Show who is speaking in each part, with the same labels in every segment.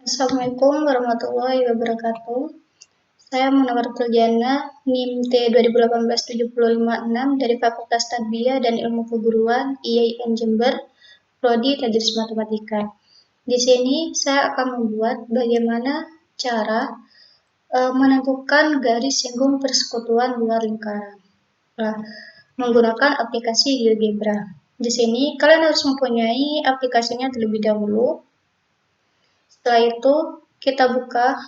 Speaker 1: Assalamualaikum warahmatullahi wabarakatuh. Saya Munawar Tuljana, NIM T 2018-756 dari Fakultas Tarbiyah dan Ilmu Keguruan IAIN Jember, Prodi Tadris Matematika. Di sini saya akan membuat bagaimana cara menentukan garis singgung persekutuan luar lingkaran menggunakan aplikasi GeoGebra. Di sini kalian harus mempunyai aplikasinya terlebih dahulu. Setelah itu kita buka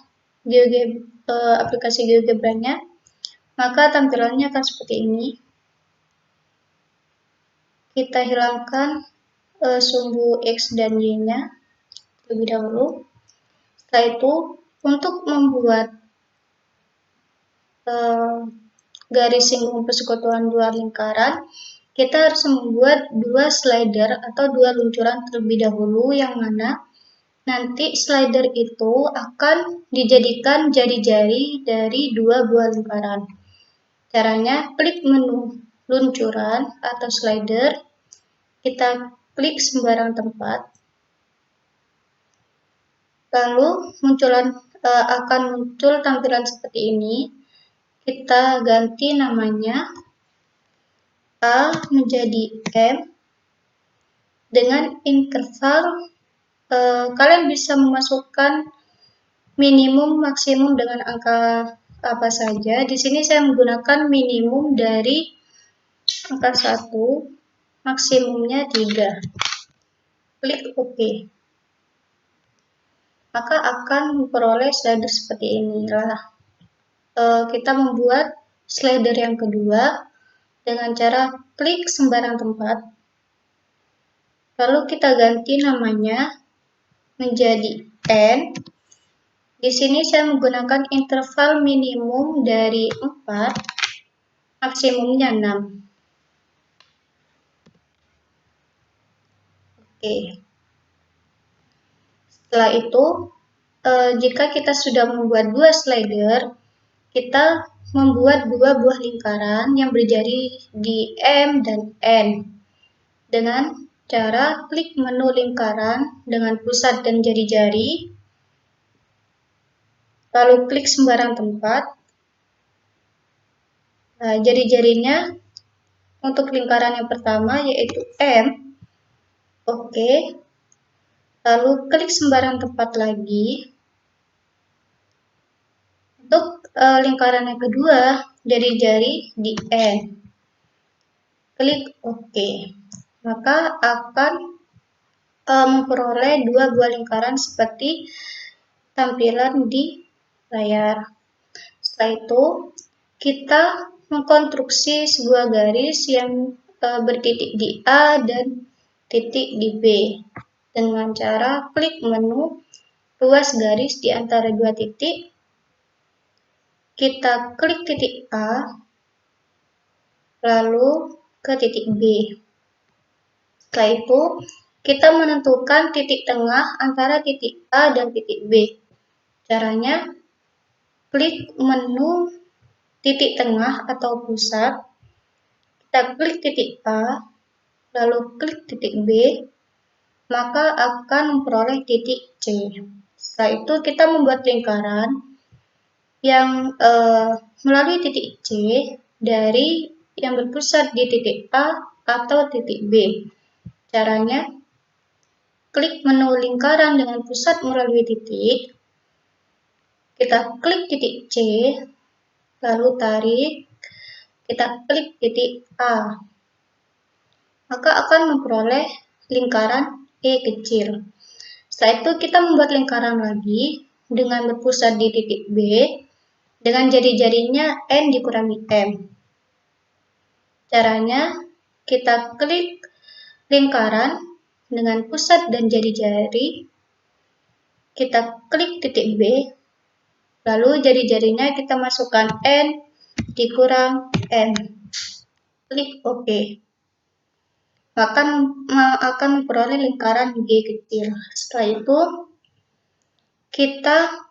Speaker 1: aplikasi GeoGebra-nya, maka tampilannya akan seperti ini. Kita hilangkan sumbu X dan Y-nya terlebih dahulu. Setelah itu, untuk membuat garis singgung persekutuan luar lingkaran, kita harus membuat dua slider atau dua luncuran terlebih dahulu, yang mana nanti slider itu akan dijadikan jari-jari dari dua buah lingkaran. Caranya, klik menu luncuran atau slider, kita klik sembarang tempat, lalu akan muncul tampilan seperti ini. Kita ganti namanya A menjadi M dengan interval. Kalian bisa memasukkan minimum maksimum dengan angka apa saja. Di sini saya menggunakan minimum dari angka 1, maksimumnya 3. Klik OK. Maka akan memperoleh slider seperti ini. Kita membuat slider yang kedua dengan cara klik sembarang tempat, lalu kita ganti namanya menjadi N. Di sini saya menggunakan interval minimum dari 4, maksimumnya 6. Oke. Setelah itu, jika kita sudah membuat dua slider, kita membuat dua buah lingkaran yang berjari di M dan N dengan cara klik menu lingkaran dengan pusat dan jari-jari, lalu klik sembarang tempat. Jari-jarinya untuk lingkaran yang pertama yaitu M. Oke. Lalu klik sembarang tempat lagi. Untuk lingkaran yang kedua, jari-jari di N. Klik OK. Maka akan memperoleh dua buah lingkaran seperti tampilan di layar. Setelah itu, kita mengkonstruksi sebuah garis yang bertitik di A dan titik di B dengan cara klik menu luas garis di antara dua titik. Kita klik titik A, lalu ke titik B. Setelah itu, kita menentukan titik tengah antara titik A dan titik B. Caranya, klik menu titik tengah atau pusat, kita klik titik A, lalu klik titik B, maka akan memperoleh titik C. Setelah itu, kita membuat lingkaran yang melalui titik C dari yang berpusat di titik A atau titik B. Caranya, klik menu lingkaran dengan pusat melalui titik, kita klik titik C, lalu tarik, kita klik titik A, maka akan memperoleh lingkaran E kecil. Setelah itu kita membuat lingkaran lagi dengan berpusat di titik B dengan jari-jarinya N dikurangi M. Caranya, kita klik lingkaran dengan pusat dan jari-jari, kita klik titik B, lalu jari-jarinya kita masukkan N dikurang M. Klik OK. Akan memperoleh lingkaran G kecil. Setelah itu, kita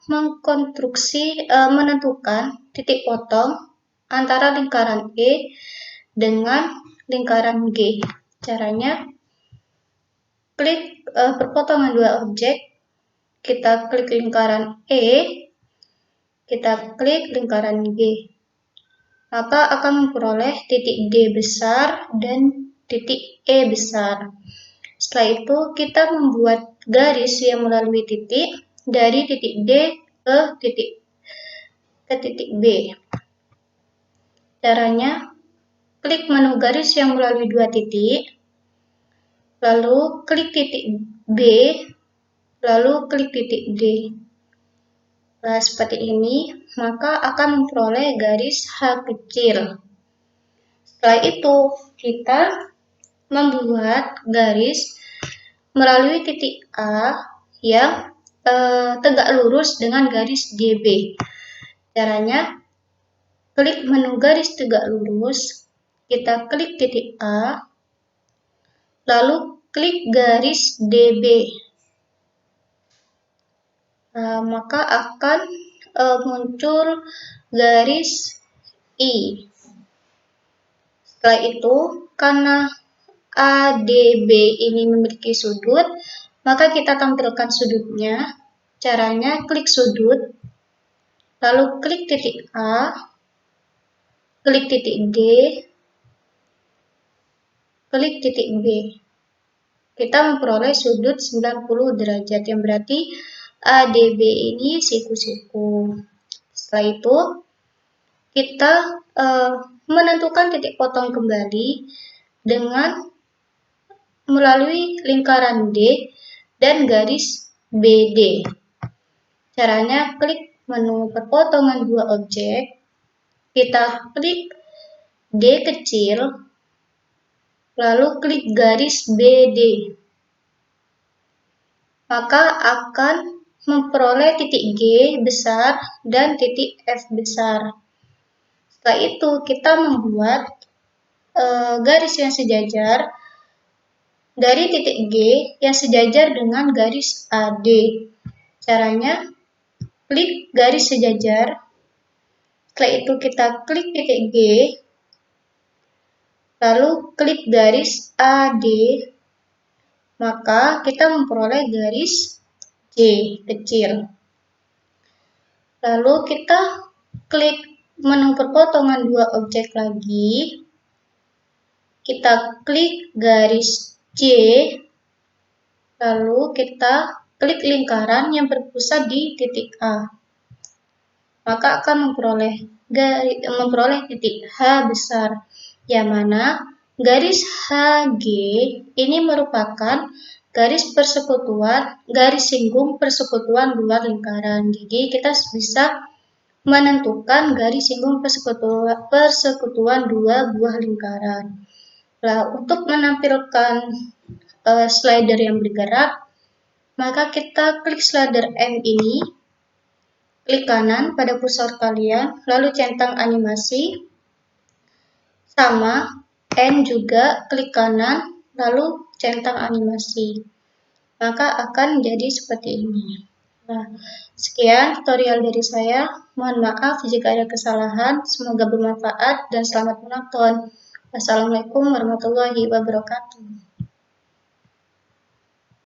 Speaker 1: menentukan titik potong antara lingkaran E dengan lingkaran G. Caranya, klik perpotongan dua objek, kita klik lingkaran E, kita klik lingkaran G. Maka akan memperoleh titik D besar dan titik E besar. Setelah itu kita membuat garis yang melalui titik dari titik D ke titik B. Caranya, klik menu garis yang melalui dua titik, lalu klik titik B, lalu klik titik D. Nah, seperti ini, maka akan memperoleh garis H kecil. Setelah itu, kita membuat garis melalui titik A yang tegak lurus dengan garis GB. Caranya, klik menu garis tegak lurus, kita klik titik A, lalu klik garis DB. Maka akan muncul garis I. Setelah itu, karena ADB ini memiliki sudut, maka kita tampilkan sudutnya. Caranya, klik sudut, lalu klik titik A, klik titik D, klik titik B. Kita memperoleh sudut 90 derajat, yang berarti ADB ini siku-siku. Setelah itu, kita menentukan titik potong kembali dengan melalui lingkaran D dan garis BD. Caranya, klik menu perpotongan dua objek, kita klik D kecil, lalu klik garis BD. Maka akan memperoleh titik G besar dan titik F besar. Setelah itu, kita membuat garis yang sejajar dari titik G yang sejajar dengan garis AD. Caranya, klik garis sejajar, setelah itu kita klik titik G, lalu klik garis AD, maka kita memperoleh garis J kecil. Lalu kita klik menu perpotongan dua objek lagi, kita klik garis J, lalu kita klik lingkaran yang berpusat di titik A. Maka akan memperoleh titik H besar, yang mana garis HG ini merupakan garis singgung persekutuan luar lingkaran. Jadi kita bisa menentukan garis singgung persekutuan dua buah lingkaran. Nah, untuk menampilkan slider yang bergerak, maka kita klik slider M ini, klik kanan pada kursor kalian, lalu centang animasi, sama N juga klik kanan, lalu centang animasi. Maka akan jadi seperti ini. Nah, sekian tutorial dari saya. Mohon maaf jika ada kesalahan. Semoga bermanfaat dan selamat menonton. Wassalamualaikum warahmatullahi wabarakatuh.